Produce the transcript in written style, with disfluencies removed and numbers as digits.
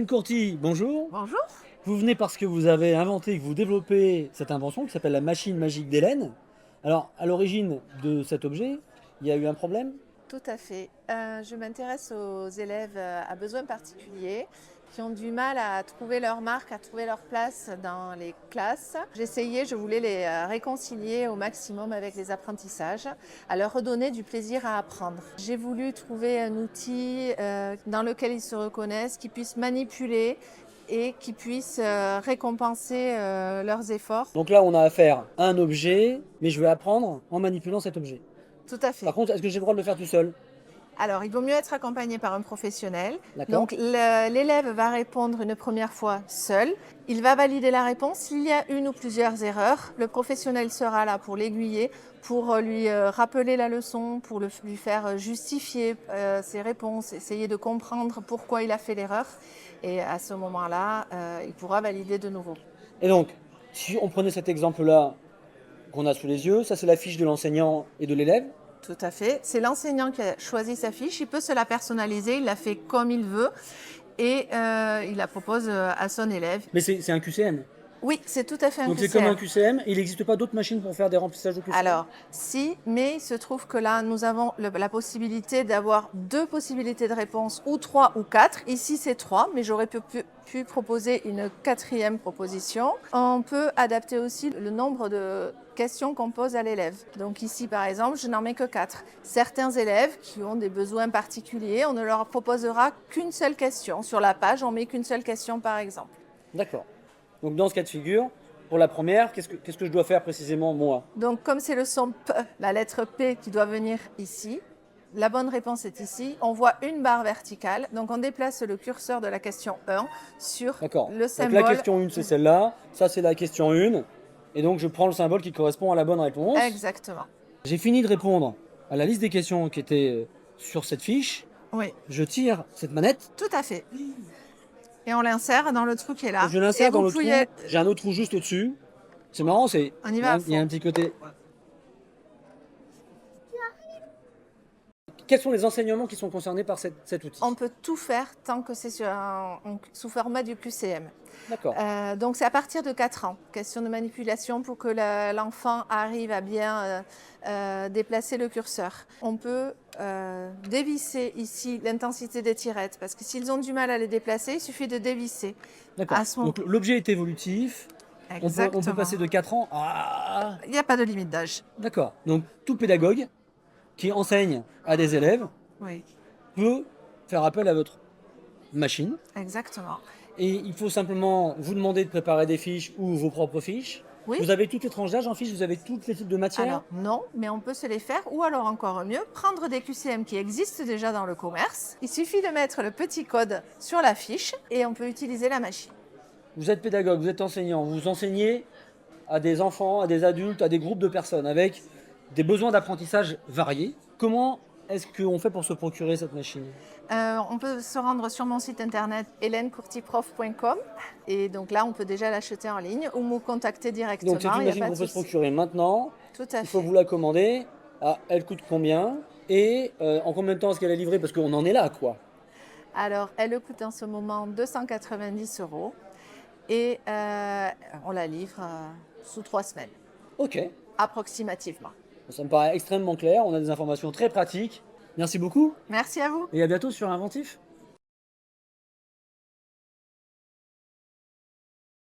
Courty, bonjour. Bonjour. Vous venez parce que vous avez inventé, que vous développez cette invention qui s'appelle la machine magique d'Hélène. Alors, à l'origine de cet objet, il y a eu un problème? Tout à fait. Je m'intéresse aux élèves à besoins particuliers qui ont du mal à trouver leur marque, à trouver leur place dans les classes. Je voulais les réconcilier au maximum avec les apprentissages, à leur redonner du plaisir à apprendre. J'ai voulu trouver un outil dans lequel ils se reconnaissent, qu'ils puissent manipuler et qui puissent récompenser leurs efforts. Donc là, on a affaire à un objet, mais je vais apprendre en manipulant cet objet. Tout à fait. Par contre, est-ce que j'ai le droit de le faire tout seul? Alors, il vaut mieux être accompagné par un professionnel. D'accord. Donc, l'élève va répondre une première fois seul. Il va valider la réponse. S'il y a une ou plusieurs erreurs, le professionnel sera là pour l'aiguiller, pour lui rappeler la leçon, pour lui faire justifier ses réponses, essayer de comprendre pourquoi il a fait l'erreur. Et à ce moment-là, il pourra valider de nouveau. Et donc, si on prenait cet exemple-là qu'on a sous les yeux, ça c'est la fiche de l'enseignant et de l'élève. Tout à fait. C'est l'enseignant qui a choisi sa fiche. Il peut se la personnaliser, il la fait comme il veut et il la propose à son élève. Mais c'est un QCM. Oui, c'est tout à fait un Donc c'est QCM. comme un QCM, et il n'existe pas d'autres machines pour faire des remplissages de QCM? Alors, si, mais il se trouve que là, nous avons la possibilité d'avoir 2 possibilités de réponse, ou 3 ou 4. Ici, c'est 3, mais j'aurais pu proposer une 4e proposition. On peut adapter aussi le nombre de questions qu'on pose à l'élève. Donc ici, par exemple, je n'en mets que 4. Certains élèves qui ont des besoins particuliers, on ne leur proposera qu'une seule question. Sur la page, on met qu'une seule question, par exemple. D'accord. Donc dans ce cas de figure, pour la première, qu'est-ce que je dois faire précisément moi? Donc comme c'est le son P, la lettre P qui doit venir ici, la bonne réponse est ici. On voit une barre verticale, donc on déplace le curseur de la question 1 sur D'accord. le symbole. Donc la question 1, c'est celle-là, ça c'est la question 1, et donc je prends le symbole qui correspond à la bonne réponse. Exactement. J'ai fini de répondre à la liste des questions qui étaient sur cette fiche. Oui, Je tire cette manette, tout à fait. Et on l'insère dans le trou qui est là. je l'insère Et dans vous le trou, pouvez- j'ai un autre trou juste au-dessus. C'est marrant, On y va à il y a fond. un petit côté. Quels sont les enseignements qui sont concernés par cet outil? On peut tout faire tant que c'est sous format du QCM. D'accord. Donc c'est à partir de 4 ans. Question de manipulation pour que l'enfant arrive à bien déplacer le curseur. On peut dévisser ici l'intensité des tirettes parce que s'ils ont du mal à les déplacer, il suffit de dévisser. D'accord. À ce moment- Donc l'objet est évolutif. On Exactement. peut passer de 4 ans à... Il n'y a pas de limite d'âge. D'accord. Donc tout pédagogue qui enseigne à des élèves Oui, peut faire appel à votre machine. exactement. Et il faut simplement vous demander de préparer des fiches ou vos propres fiches. Oui. Vous avez toutes les tranches d'âge en fiche, vous avez tous les types de matières. Alors non, mais on peut se les faire ou alors encore mieux, prendre des QCM qui existent déjà dans le commerce. Il suffit de mettre le petit code sur la fiche et on peut utiliser la machine. Vous êtes pédagogue, vous êtes enseignant, vous enseignez à des enfants, à des adultes, à des groupes de personnes avec des besoins d'apprentissage variés. Comment est-ce qu'on fait pour se procurer cette machine? On peut se rendre sur mon site internet helenecourtyprof.com et donc là on peut déjà l'acheter en ligne ou me contacter directement. Donc c'est une il y a machine pas qu'on de peut se souci. procurer maintenant. Tout à Il faut fait. vous la commander. Ah, elle coûte combien? Et en combien de temps est-ce qu'elle est livrée? Parce qu'on en est là, quoi. Alors elle coûte en ce moment 290 € et on la livre sous 3 semaines Ok. approximativement. Ça me paraît extrêmement clair. On a des informations très pratiques. Merci beaucoup Merci à vous. et à bientôt sur Inventif.